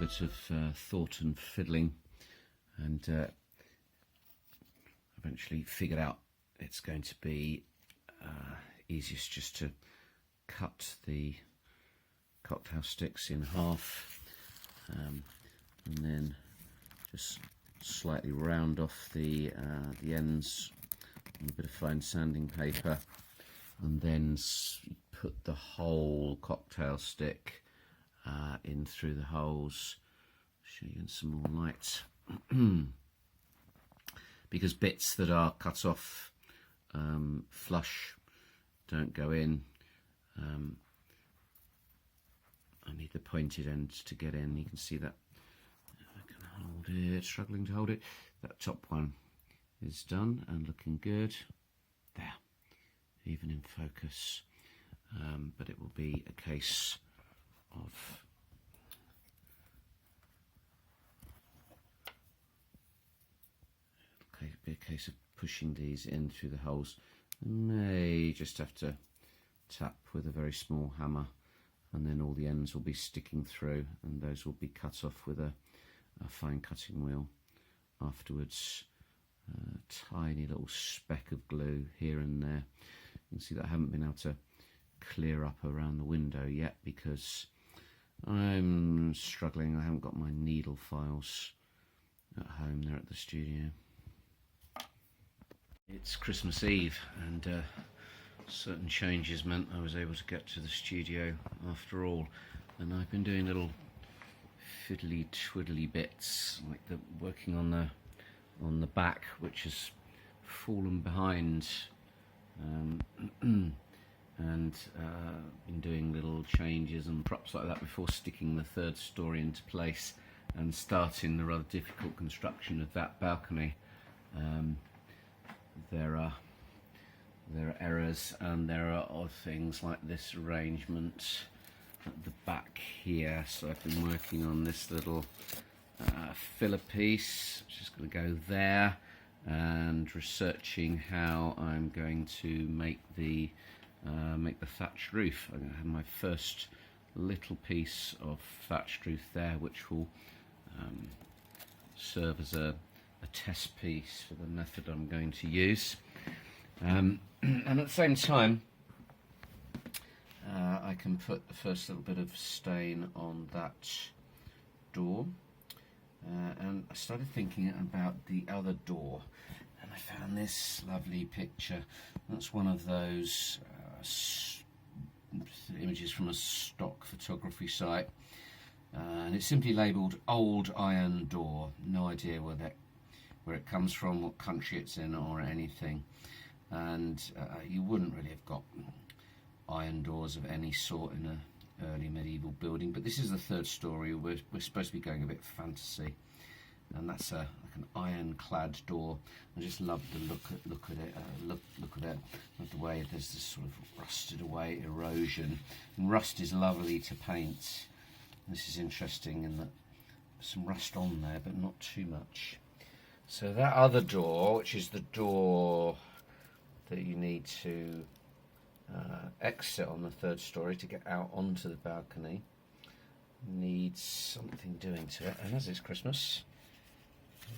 bit of thought and fiddling, and eventually figured out it's going to be easiest just to cut the cocktail sticks in half, and then just slightly round off the ends on a bit of fine sanding paper, and then put the whole cocktail stick in through the holes. Show you in some more light. Because bits that are cut off flush don't go in. I need the pointed end to get in. You can see that. I can hold it, struggling to hold it. That top one is done and looking good. There, even in focus. But it will be a case of pushing these in through the holes. I may just have to tap with a very small hammer, and then all the ends will be sticking through, and those will be cut off with a fine cutting wheel afterwards. Tiny little speck of glue here and there. You can see that I haven't been able to clear up around the window yet because I'm struggling. I haven't got my needle files at home. They're at the studio. It's Christmas Eve, and certain changes meant I was able to get to the studio after all, and I've been doing little fiddly twiddly bits, like working on the back, which has fallen behind, and been doing little changes and props like that before sticking the third story into place and starting the rather difficult construction of that balcony. There are errors, and there are odd things like this arrangement at the back here. So I've been working on this little filler piece, which is going to go there, and researching how I'm going to make the thatched roof. I'm going to have my first little piece of thatched roof there, which will serve as a test piece for the method I'm going to use. And at the same time, I can put the first little bit of stain on that door. And I started thinking about the other door, and I found this lovely picture. That's one of those images from a stock photography site, and it's simply labelled "Old Iron Door." No idea where it comes from, what country it's in, or anything. And you wouldn't really have got iron doors of any sort in an early medieval building, but this is the third story. We're supposed to be going a bit fantasy, and that's like an ironclad door. I just love the look at it. Look at it. Love the way there's this sort of rusted away erosion, and rust is lovely to paint. This is interesting in that there's some rust on there, but not too much. So that other door, which is the door that you need to exit on the third story to get out onto the balcony, needs something doing to it. And as it's Christmas,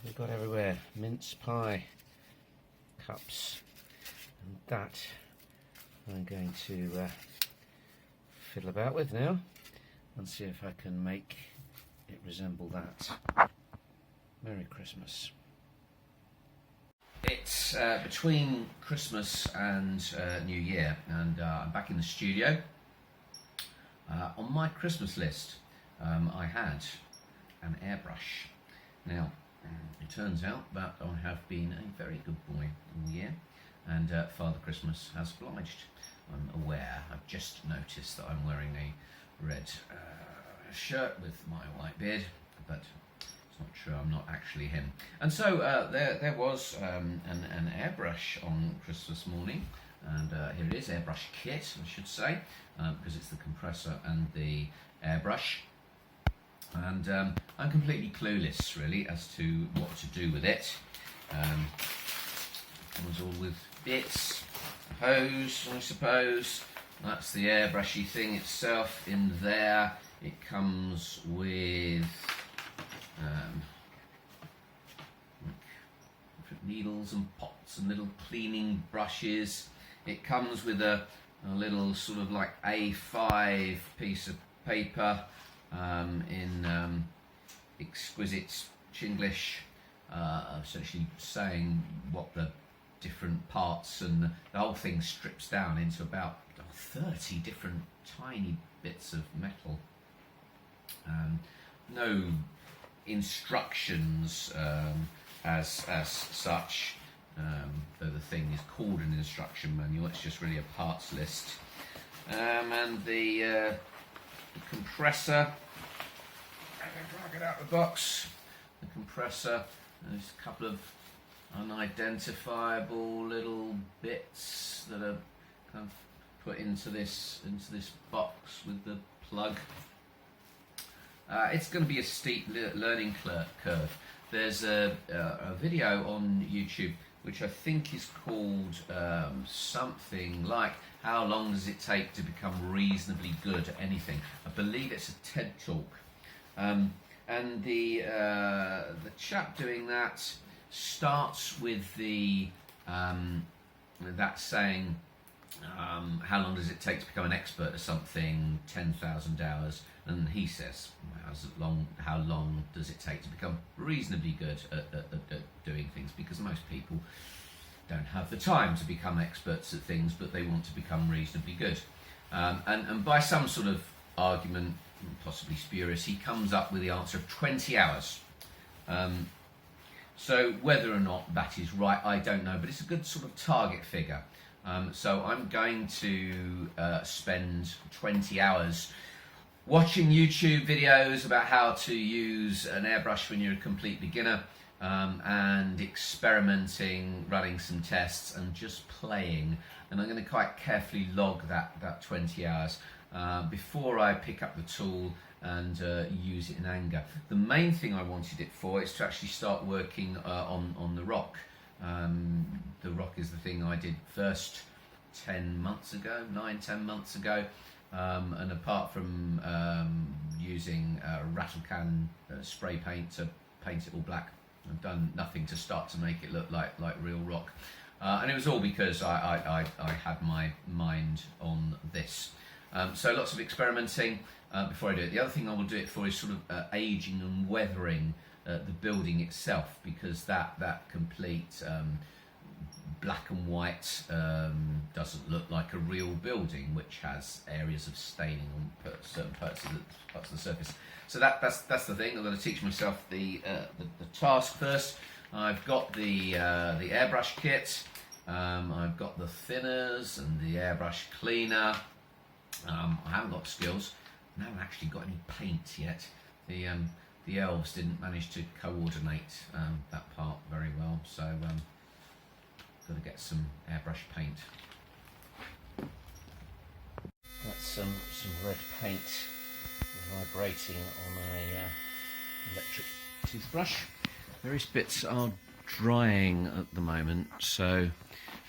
we've got everywhere mince pie cups, and that I'm going to fiddle about with now and see if I can make it resemble that. Merry Christmas. It's between Christmas and New Year, and I'm back in the studio. On my Christmas list, I had an airbrush. Now, it turns out that I have been a very good boy all year, and Father Christmas has obliged. I'm aware, I've just noticed that I'm wearing a red shirt with my white beard, but it's not true, I'm not actually him. And so there was an airbrush on Christmas morning, and here it is, airbrush kit I should say, because it's the compressor and the airbrush. And I'm completely clueless really as to what to do with it. It was all with bits, hose I suppose. That's the airbrushy thing itself. In there it comes with kettles and pots and little cleaning brushes. It comes with a little sort of like A5 piece of paper in exquisite Chinglish, essentially saying what the different parts, and the whole thing strips down into about 30 different tiny bits of metal. No instructions as such, though the thing is called an instruction manual. It's just really a parts list. And the compressor, I'm going to drag it out of the box. The compressor, there's a couple of unidentifiable little bits that are kind of put into this box with the plug. It's going to be a steep learning curve. There's a video on YouTube which I think is called something like "How long does it take to become reasonably good at anything?" I believe it's a TED talk, and the chap doing that starts with the that saying, how long does it take to become an expert at something? 10,000 hours. And he says, how long does it take to become reasonably good at doing things? Because most people don't have the time to become experts at things, but they want to become reasonably good. And by some sort of argument, possibly spurious, he comes up with the answer of 20 hours. So whether or not that is right, I don't know, but it's a good sort of target figure. So I'm going to spend 20 hours watching YouTube videos about how to use an airbrush when you're a complete beginner, and experimenting, running some tests, and just playing. And I'm going to quite carefully log that 20 hours before I pick up the tool and use it in anger. The main thing I wanted it for is to actually start working on the rock. The rock is the thing I did first 10 months ago, 9-10 months ago. And apart from using rattle can spray paint to paint it all black, I've done nothing to start to make it look like real rock. And it was all because I had my mind on this. So lots of experimenting before I do it. The other thing I will do it for is sort of aging and weathering the building itself, because that complete black and white doesn't look like a real building, which has areas of staining on certain parts of the surface. So that's the thing. I'm going to teach myself the task first. I've got the airbrush kit. I've got the thinners and the airbrush cleaner. I haven't got skills. I haven't actually got any paint yet. The elves didn't manage to coordinate that part very well, so got to get some airbrush paint. That's some red paint vibrating on a electric toothbrush. Various bits are drying at the moment, so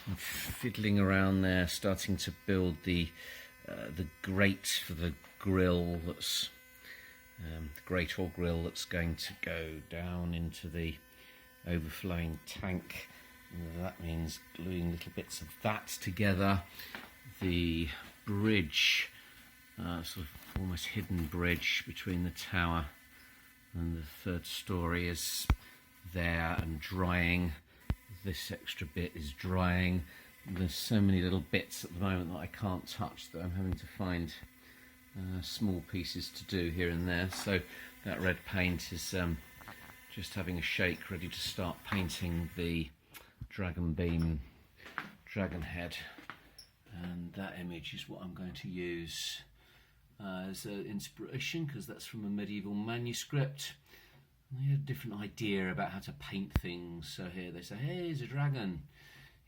I'm fiddling around there, starting to build the grate for the grill. That's the grate or grill that's going to go down into the overflowing tank. That means gluing little bits of that together. The bridge, sort of almost hidden bridge between the tower and the third story, is there and drying. This extra bit is drying. There's so many little bits at the moment that I can't touch that I'm having to find small pieces to do here and there. So that red paint is just having a shake, ready to start painting the dragon beam, dragon head, and that image is what I'm going to use as an inspiration, because that's from a medieval manuscript. And they had a different idea about how to paint things. So here they say, hey, he's a dragon.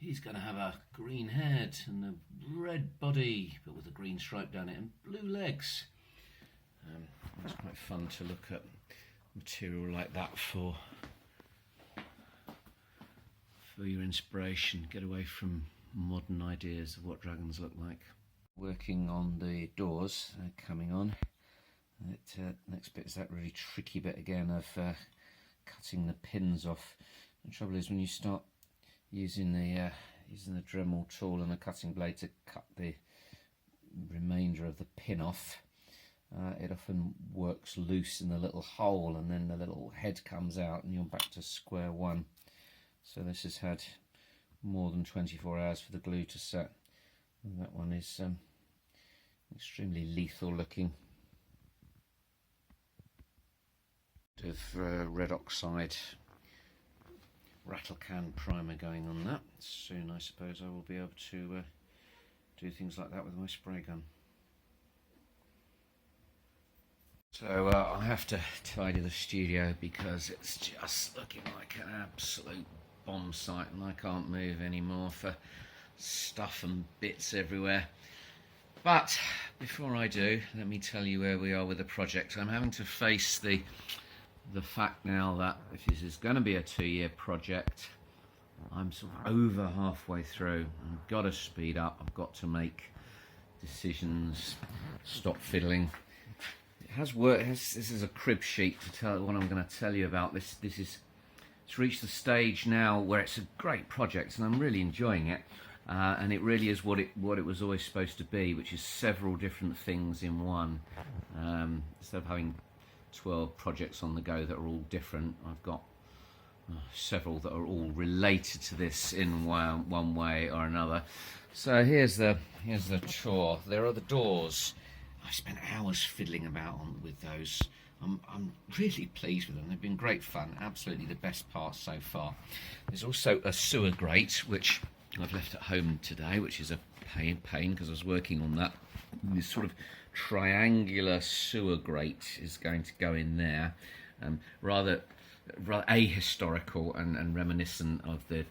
He's going to have a green head and a red body, but with a green stripe down it, and blue legs. It's quite fun to look at material like that for your inspiration. Get away from modern ideas of what dragons look like. Working on the doors, coming on. Next bit is that really tricky bit again of cutting the pins off. The trouble is when you start using the Dremel tool and a cutting blade to cut the remainder of the pin off, it often works loose in the little hole, and then the little head comes out and you're back to square one. So this has had more than 24 hours for the glue to set, and that one is extremely lethal looking. Bit of red oxide rattle can primer going on that. Soon I suppose I will be able to do things like that with my spray gun. So I have to tidy the studio because it's just looking like an absolute bomb site, and I can't move anymore for stuff and bits everywhere. But before I do, let me tell you where we are with the project. I'm having to face the fact now that if this is going to be a 2-year project, I'm sort of over halfway through. I've got to speed up, I've got to make decisions, stop fiddling. It has worked. This is a crib sheet to tell what I'm going to tell you about. It's reached the stage now where it's a great project and I'm really enjoying it, and it really is what it was always supposed to be, which is several different things in one. Instead of having 12 projects on the go that are all different, I've got several that are all related to this in one way or another. So here's the tour. There are the doors. I spent hours fiddling about with those. I'm really pleased with them. They've been great fun. Absolutely the best part so far. There's also a sewer grate which I've left at home today, which is a pain because I was working on that. This sort of triangular sewer grate is going to go in there, rather ahistorical and reminiscent of the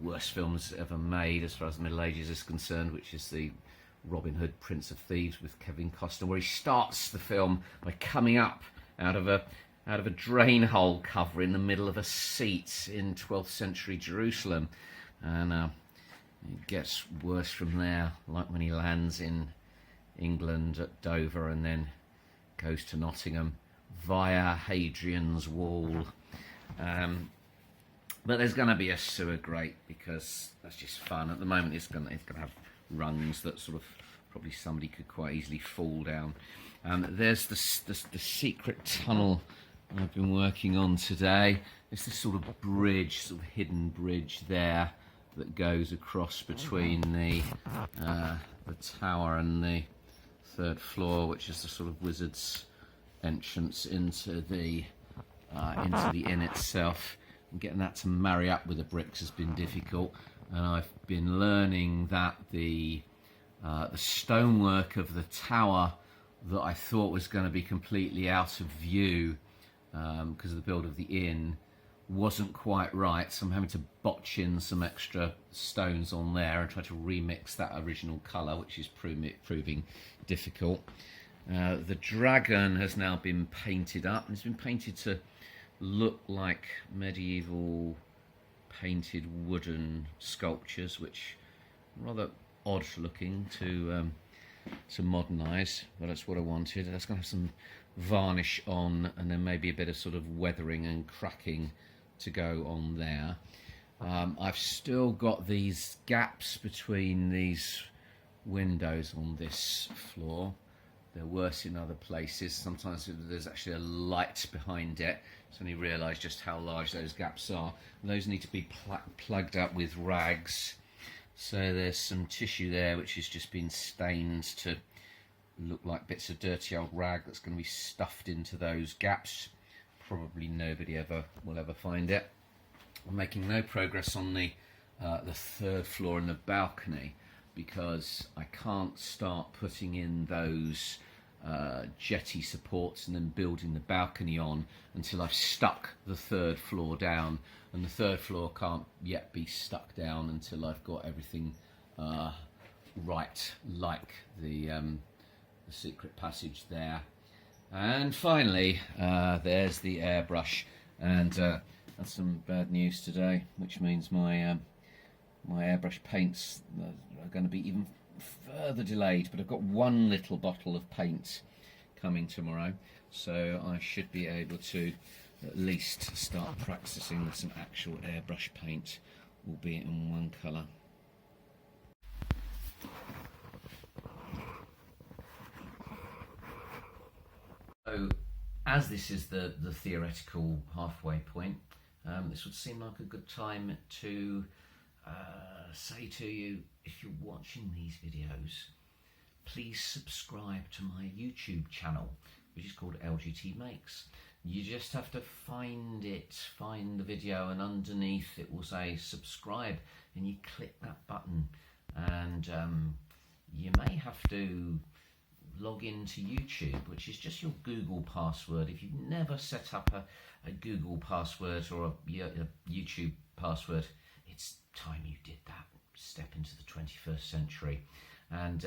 worst films ever made as far as the Middle Ages is concerned, which is the Robin Hood, Prince of Thieves with Kevin Costner, where he starts the film by coming up out of a drain hole cover in the middle of a seat in 12th century Jerusalem, and it gets worse from there, like when he lands in England at Dover and then goes to Nottingham via Hadrian's Wall. But there's going to be a sewer grate because that's just fun. At the moment it's going to have rungs that sort of probably somebody could quite easily fall down. There's the secret tunnel I've been working on today. It's this sort of bridge, sort of hidden bridge there that goes across between the tower and the 3rd floor, which is the sort of wizard's entrance into the inn itself. And getting that to marry up with the bricks has been difficult, and I've been learning that the stonework of the tower that I thought was going to be completely out of view because of the build of the inn wasn't quite right, so I'm having to botch in some extra stones on there and try to remix that original colour, which is proving difficult. The dragon has now been painted up, and it's been painted to look like medieval painted wooden sculptures, which are rather odd looking to modernise, but that's what I wanted. That's going to have some varnish on, and then maybe a bit of sort of weathering and cracking to go on there. I've still got these gaps between these windows on this floor. They're worse in other places. Sometimes there's actually a light behind it, so you realise just how large those gaps are. And those need to be plugged up with rags. So there's some tissue there which has just been stained to look like bits of dirty old rag that's going to be stuffed into those gaps. Probably nobody will ever find it. I'm making no progress on the 3rd floor and the balcony because I can't start putting in those jetty supports and then building the balcony on until I've stuck the 3rd floor down, and the 3rd floor can't yet be stuck down until I've got everything right, like the secret passage there. And finally, there's the airbrush, and that's some bad news today, which means my airbrush paints are going to be even further delayed, but I've got one little bottle of paint coming tomorrow, so I should be able to at least start practicing with some actual airbrush paint albeit in one colour. So, as this is the theoretical halfway point, this would seem like a good time to say to you, if you're watching these videos, please subscribe to my YouTube channel, which is called LGT Makes. You just have to find the video, and underneath it will say subscribe, and you click that button, and you may have to log into YouTube, which is just your Google password. If you've never set up a Google password or a YouTube password, it's time you did that. Step into the 21st century. And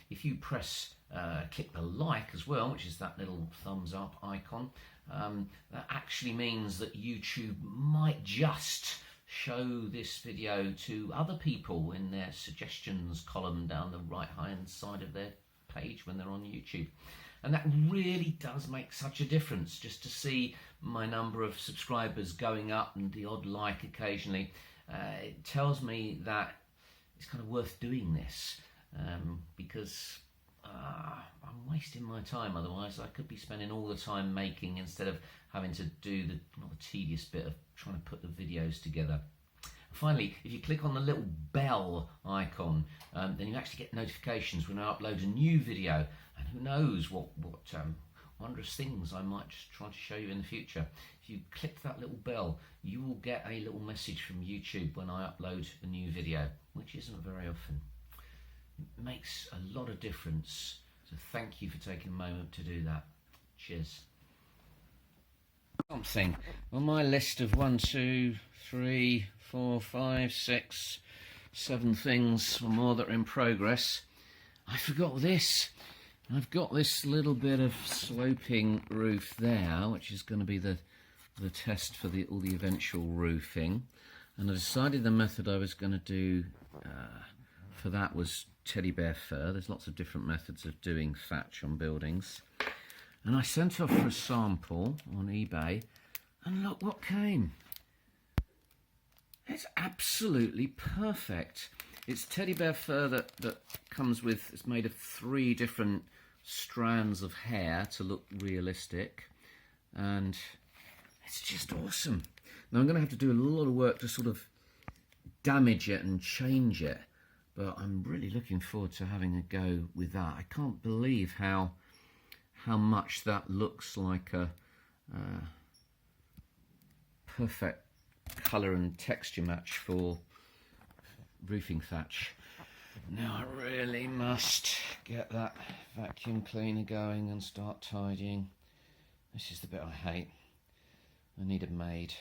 if you press click the like as well, which is that little thumbs up icon, that actually means that YouTube might just show this video to other people in their suggestions column down the right hand side of their page when they're on YouTube. And that really does make such a difference, just to see my number of subscribers going up and the odd like occasionally. It tells me that it's kind of worth doing this, because I'm wasting my time otherwise. I could be spending all the time making instead of having to do the tedious bit of trying to put the videos together. Finally, if you click on the little bell icon, then you actually get notifications when I upload a new video, and who knows what wondrous things I might just try to show you in the future. If you click that little bell, you will get a little message from YouTube when I upload a new video, which isn't very often. It makes a lot of difference, so thank you for taking a moment to do that. Cheers. Something on my list of 1, 2, 3, 4, 5, 6, 7 things or more that are in progress. I forgot this. I've got this little bit of sloping roof there, which is going to be the test for all the eventual roofing. And I decided the method I was going to do for that was teddy bear fur. There's lots of different methods of doing thatch on buildings. And I sent off for a sample on eBay, and look what came. It's absolutely perfect. It's teddy bear fur that comes with, it's made of 3 different strands of hair to look realistic, and it's just awesome. Now I'm going to have to do a lot of work to sort of damage it and change it, but I'm really looking forward to having a go with that. I can't believe how much that looks like a perfect colour and texture match for roofing thatch. Now I really must get that vacuum cleaner going and start tidying. This is the bit I hate. I need a maid.